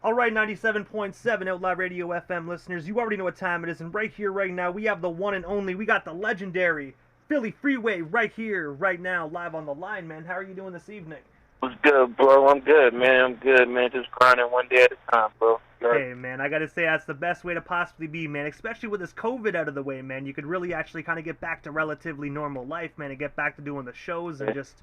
All right, 97.7 Outlaw Radio FM listeners, you already know what time it is, and right here, right now, we have the one and only, we got the legendary Philly Freeway right here, right now, live on the line, man. How are you doing this evening? What's good, bro? I'm good, man. I'm good, man. Just grinding one day at a time, bro. Good. Hey, man, I gotta say, that's the best way to possibly be, man, especially with this COVID out of the way, man. You could really actually kind of get back to relatively normal life, man, and get back to doing the shows and just...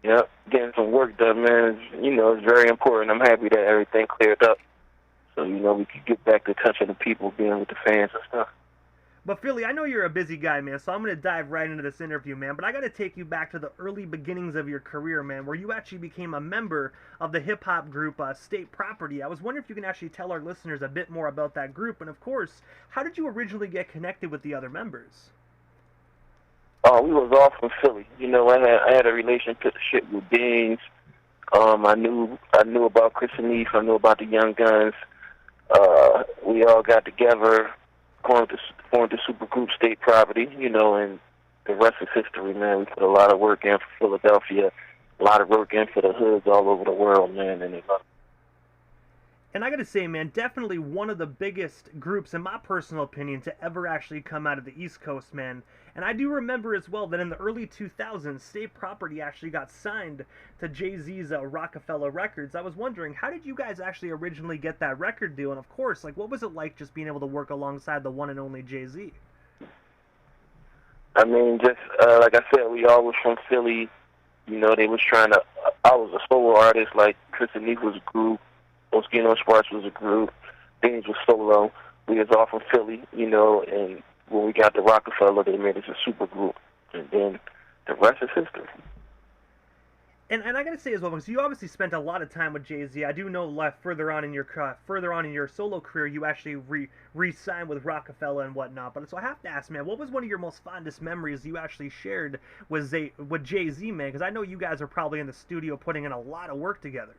Yep, getting some work done, man. It's very important. I'm happy that everything cleared up. So, we could get back to touching the people, being with the fans and stuff. But Philly, I know you're a busy guy, man, so I'm going to dive right into this interview, man. But I got to take you back to the early beginnings of your career, man, where you actually became a member of the hip-hop group State Property. I was wondering if you can actually tell our listeners a bit more about that group. And, of course, how did you originally get connected with the other members? Oh, we was all from Philly. I had a relationship with Beans. I knew about Chris and Eve. I knew about the Young Guns. We all got together, formed the supergroup State Property, and the rest is history, man. We put a lot of work in for Philadelphia, a lot of work in for the hoods all over the world, man, and they love it. And I gotta say, man, definitely one of the biggest groups, in my personal opinion, to ever actually come out of the East Coast, man. And I do remember as well that in the early 2000s, State Property actually got signed to JayZ's Roc-A-Fella Records. I was wondering, how did you guys actually originally get that record deal? And of course, what was it like just being able to work alongside the one and only JayZ? I mean, just like I said, we all was from Philly. They was trying to. I was a solo artist, like Chris and Eve was a group. Moschino Sparks was a group. Beans was solo. We was all from Philly, and when we got to Roc-A-Fella, they made us a super group. And then the rest is history. And I gotta say as well, because you obviously spent a lot of time with JayZ. I do know further on in your solo career, you actually re-signed with Roc-A-Fella and whatnot. But so I have to ask, man, what was one of your most fondest memories you actually shared with JayZ, man? Because I know you guys are probably in the studio putting in a lot of work together.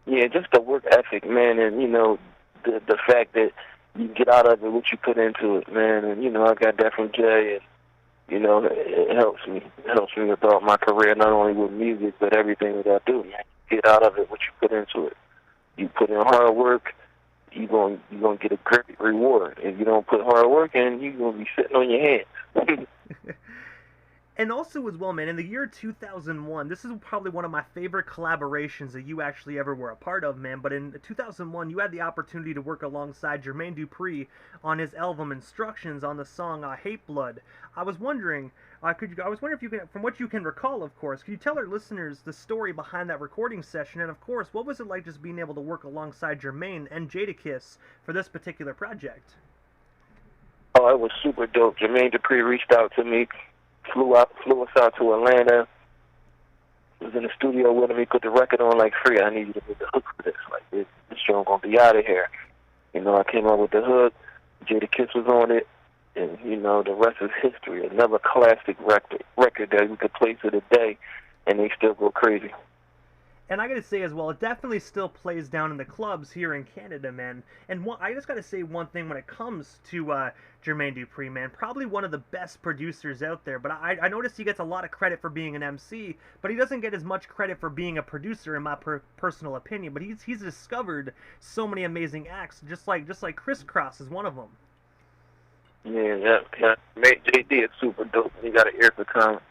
Yeah, just the work ethic, man, and the fact that you get out of it what you put into it, man. And I got that from Jay, and it helps me. It helps me with all my career, not only with music but everything that I do, man. You get out of it what you put into it. You put in hard work, you gonna get a great reward. If you don't put hard work in, you're gonna be sitting on your hands. And also as well, man, in the year 2001, this is probably one of my favorite collaborations that you actually ever were a part of, man. But in 2001, you had the opportunity to work alongside Jermaine Dupri on his album Instructions on the song Hate Blood. I was wondering, if you can, from what you can recall, of course, could you tell our listeners the story behind that recording session? And of course, what was it like just being able to work alongside Jermaine and Jadakiss for this particular project? Oh, it was super dope. Jermaine Dupri reached out to me. Flew us out to Atlanta. Was in the studio with him. He put the record on like, "Free, I need you to put the hook for this. Like, this show gonna be out of here." I came up with the hook. Jadakiss was on it, and the rest is history. Another classic record that we could play to the day, and they still go crazy. And I gotta say as well, it definitely still plays down in the clubs here in Canada, man. And I just gotta say one thing when it comes to Jermaine Dupri, man. Probably one of the best producers out there. But I noticed he gets a lot of credit for being an MC, but he doesn't get as much credit for being a producer, in my personal opinion. But he's discovered so many amazing acts, just like Criss Cross is one of them. Yeah. JD is super dope. He got an ear for talent.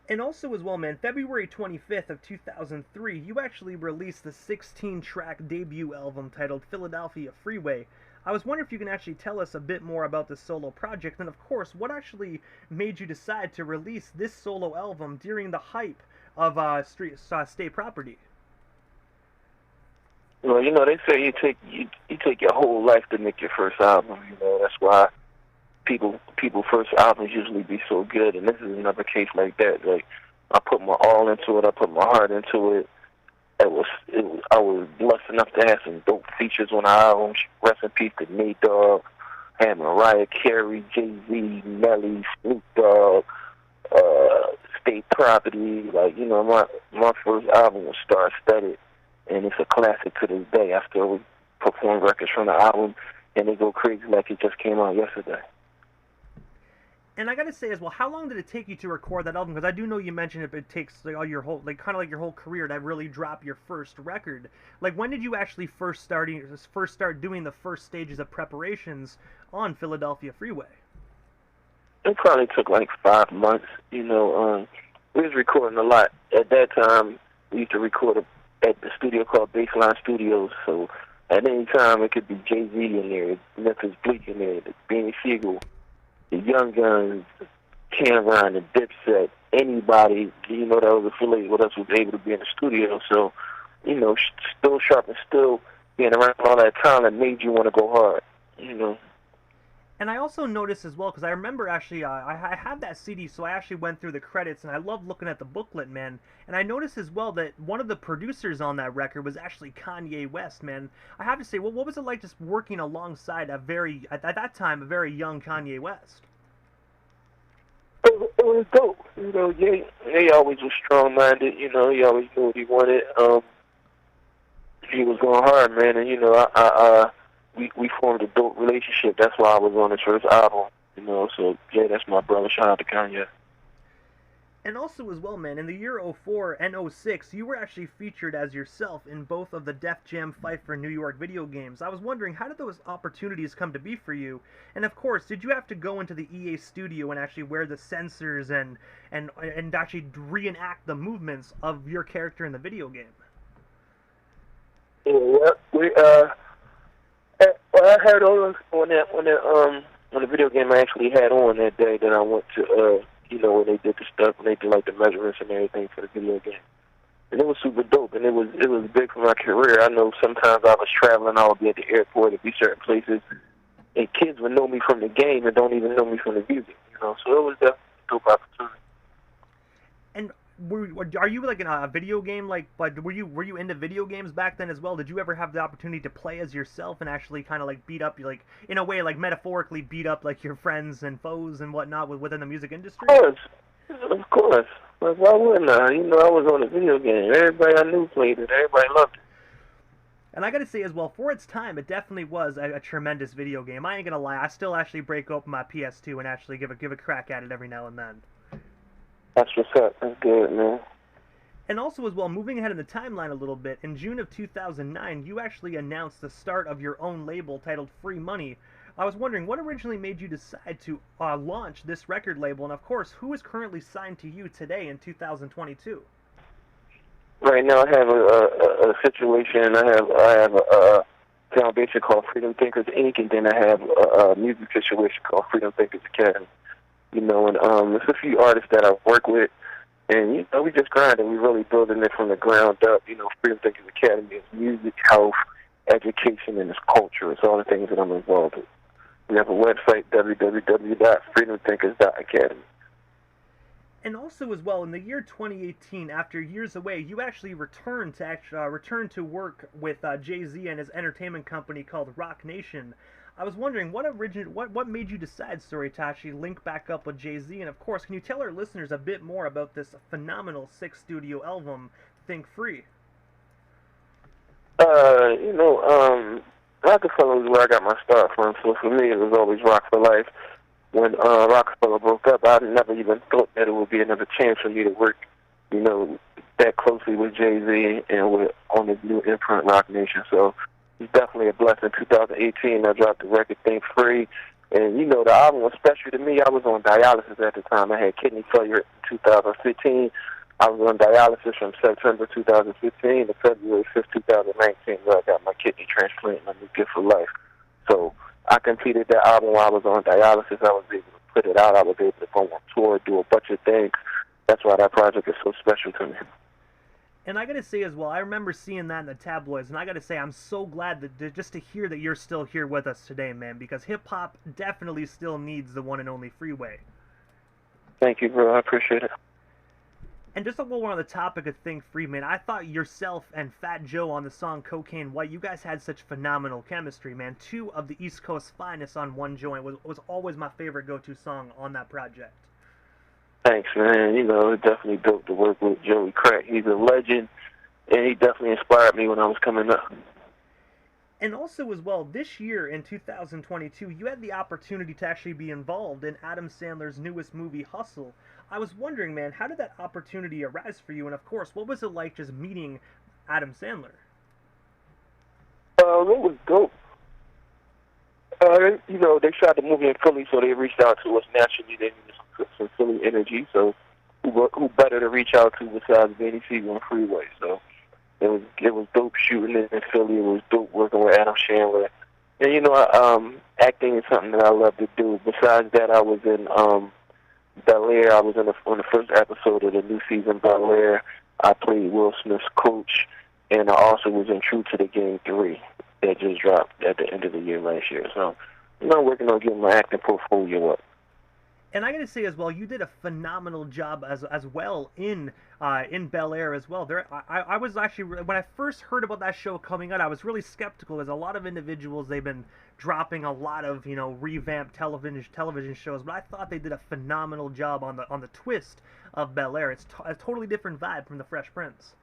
And also as well, man, February 25th of 2003, you actually released the 16-track debut album titled Philadelphia Freeway. I was wondering if you can actually tell us a bit more about this solo project, and of course, what actually made you decide to release this solo album during the hype of State Property? Well, they say you take your whole life to make your first album. That's why people first albums usually be so good, and this is another case like that. Like, I put my all into it, I put my heart into it. I was blessed enough to have some dope features on the album. Rest in peace to Nate Dogg, had Mariah Carey, JayZ, Nelly, Snoop Dogg, State Property. Like, my first album was star-studded, and it's a classic to this day. I still perform records from the album, and they go crazy like it just came out yesterday. And I gotta say as well, how long did it take you to record that album? Because I do know you mentioned it takes like all your whole, like kind of like your whole career to really drop your first record. Like when did you actually first start doing the first stages of preparations on Philadelphia Freeway? It probably took like 5 months. We was recording a lot at that time. We used to record at the studio called Baseline Studios. So at any time, it could be JayZ in there, Memphis Bleak in there, the Beanie Siegel, the Young Guns, Cameron, the Dipset, anybody, that was affiliated with us was able to be in the studio. So, still sharp and still being around all that talent made you want to go hard. And I also noticed as well, because I remember actually, I have that CD, so I actually went through the credits, and I love looking at the booklet, man. And I noticed as well that one of the producers on that record was actually Kanye West, man. I have to say, well, what was it like just working alongside at that time, a very young Kanye West? It was dope. Jay always was strong-minded. He always knew what he wanted. He was going hard, man, and we formed a dope relationship. That's why I was on his first album. So yeah, that's my brother. Shout out to Kanye. And also as well, man, in the year '04 and '06, you were actually featured as yourself in both of the Def Jam Fight for New York video games. I was wondering, how did those opportunities come to be for you? And of course, did you have to go into the EA studio and actually wear the sensors and actually reenact the movements of your character in the video game? Yeah, I had on the video game I actually had on that day that I went to when they did the stuff, when they did like the measurements and everything for the video game. And it was super dope, and it was big for my career. I know sometimes I was traveling, I would be at the airport, it'd be certain places, and kids would know me from the game and don't even know me from the music, so it was definitely a dope opportunity. And are you like in a video game, but were you into video games back then as well? Did you ever have the opportunity to play as yourself and actually kind of like beat up, like in a way, like metaphorically beat up like your friends and foes and whatnot within the music industry? Of course. Like, why wouldn't I? I was on a video game. Everybody I knew played it. Everybody loved it. And I gotta say as well, for its time, it definitely was a tremendous video game. I ain't gonna lie, I still actually break open my PS2 and actually give a crack at it every now and then. That's what's up. That's good, man. And also as well, moving ahead in the timeline a little bit, in June of 2009, you actually announced the start of your own label titled Free Money. I was wondering, what originally made you decide to launch this record label, and of course, who is currently signed to you today in 2022? Right now, I have a situation. I have a foundation called Freedom Thinkers Inc., and then I have a music situation called Freedom Thinkers Academy. And there's a few artists that I work with, and we just grinding. We're really building it from the ground up. Freedom Thinkers Academy is music, health, education, and it's culture. It's all the things that I'm involved with. We have a website, www.freedomthinkers.academy. And also as well, in the year 2018, after years away, you actually returned to work with JayZ and his entertainment company called Roc Nation. I was wondering, what made you decide, sorry, to actually link back up with JayZ? And of course, can you tell our listeners a bit more about this phenomenal 6th studio album, Think Free? Roc-A-Fella was where I got my start from. So for me, it was always Rock for Life. When Roc-A-Fella broke up, I never even thought that it would be another chance for me to work, that closely with JayZ and on the new imprint Roc Nation. So it's definitely a blessing. 2018, I dropped the record Think Free. And, the album was special to me. I was on dialysis at the time. I had kidney failure in 2015. I was on dialysis from September 2015 to February 5th, 2019, where I got my kidney transplant, my new gift for life. So I completed that album while I was on dialysis. I was able to put it out. I was able to go on tour, do a bunch of things. That's why that project is so special to me. And I gotta say as well, I remember seeing that in the tabloids, and I gotta say I'm so glad that just to hear that you're still here with us today, man, because hip-hop definitely still needs the one and only Freeway. Thank you, bro. I appreciate it. And just while we're on the topic of Think Free, man, I thought yourself and Fat Joe on the song Cocaine White, you guys had such phenomenal chemistry, man. 2 of the East Coast finest on one joint was always my favorite go-to song on that project. Thanks, man. It definitely dope to work with Joey Crack. He's a legend, and he definitely inspired me when I was coming up. And also as well, this year in 2022, you had the opportunity to actually be involved in Adam Sandler's newest movie, Hustle. I was wondering, man, how did that opportunity arise for you? And of course, what was it like just meeting Adam Sandler? It was dope. You know, they shot the movie in Philly, so they reached out to us naturally. They needed some Philly energy, so who better to reach out to besides Benny Siegel and Freeway? So it was dope shooting in Philly. It was dope working with Adam Sandler. And you know, acting is something that I love to do. Besides that, I was in Bel Air. I was on the first episode of the new season Bel Air. I played Will Smith's coach, and I also was in True to the Game 3 that just dropped at the end of the year last year. So, you know, I'm working on getting my acting portfolio up. And I gotta say as well, you did a phenomenal job as well in Bel Air as well. I was actually, when I first heard about that show coming out, I was really skeptical. There's a lot of individuals, they've been dropping a lot of, you know, revamped television shows, but I thought they did a phenomenal job on the twist of Bel Air. It's a totally different vibe from the Fresh Prince.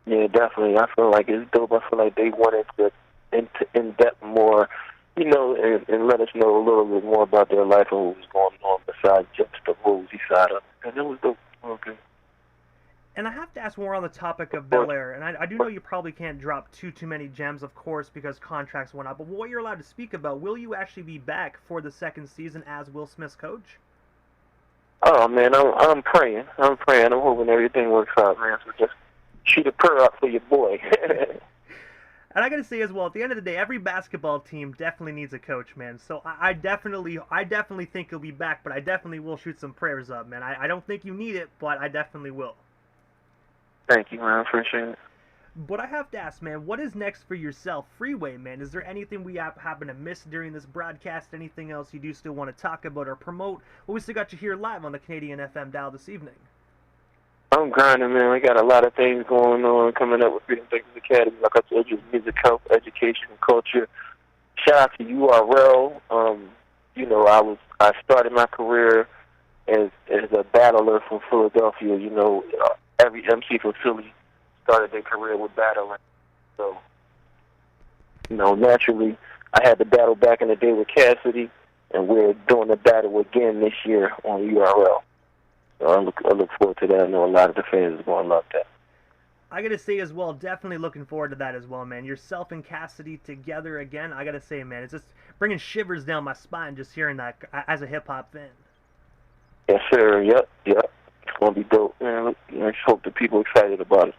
Yeah, definitely. I feel like it's dope. I feel like they wanted to in depth more, you know, and let us know a little bit more about their life and what was going on besides just the rosy side of it. And it was dope. Okay. And I have to ask, more on the topic of Bel Air, and I do know you probably can't drop too many gems, of course, because contracts went up, but what you're allowed to speak about, will you actually be back for the second season as Will Smith's coach? Oh, man, I'm praying. I'm hoping everything works out, man. So just shoot a prayer up for your boy. And I gotta say as well, at the end of the day, every basketball team definitely needs a coach, man. So I definitely think he'll be back, but I definitely will shoot some prayers up, man. I don't think you need it, but I definitely will. Thank you, man. I appreciate it. But I have to ask, man, what is next for yourself, Freeway, man? Is there anything we happen to miss during this broadcast? Anything else you do still want to talk about or promote? Well, we still got you here live on the Canadian FM dial this evening. I'm grinding, man. We got a lot of things going on coming up with Freedom Thinkers Academy. Like I told you, music, health, education, and culture. Shout out to URL. You know, I started my career as a battler from Philadelphia. You know, every MC from Philly started their career with battling. So, you know, naturally, I had the battle back in the day with Cassidy, and we're doing the battle again this year on URL. So I look forward to that. I know a lot of the fans are going to love that. I gotta say as well, definitely looking forward to that as well, man. Yourself and Cassidy together again, I gotta say, man, it's just bringing shivers down my spine just hearing that as a hip-hop fan. Yes, sir. Yep. It's going to be dope, man. I just hope the people are excited about it.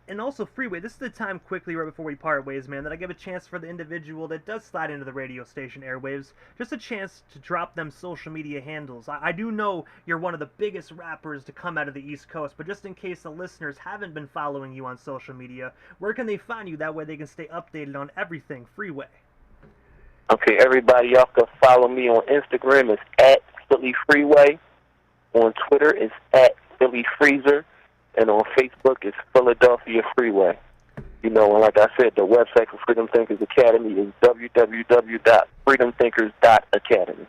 And also, Freeway, this is the time quickly right before we part ways, man, that I give a chance for the individual that does slide into the radio station airwaves, just a chance to drop them social media handles. I do know you're one of the biggest rappers to come out of the East Coast, but just in case the listeners haven't been following you on social media, where can they find you? That way they can stay updated on everything Freeway. Okay, everybody, y'all can follow me on Instagram. It's at Philly Freeway. On Twitter, it's at Philly Freezer. And on Facebook, it's Philadelphia Freeway. You know, and like I said, the website for Freedom Thinkers Academy is www.freedomthinkers.academy.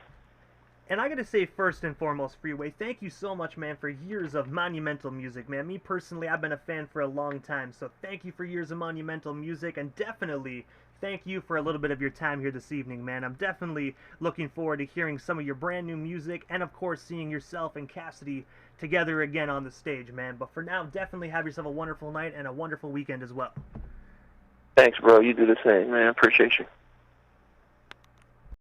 And I gotta say, first and foremost, Freeway, thank you so much, man, for years of monumental music, man. Me personally, I've been a fan for a long time, so thank you for years of monumental music, and definitely thank you for a little bit of your time here this evening, man. I'm definitely looking forward to hearing some of your brand new music, and of course, seeing yourself and Cassidy together again on the stage, man. But for now, definitely have yourself a wonderful night and a wonderful weekend as well. Thanks, bro. You do the same, man. Appreciate you.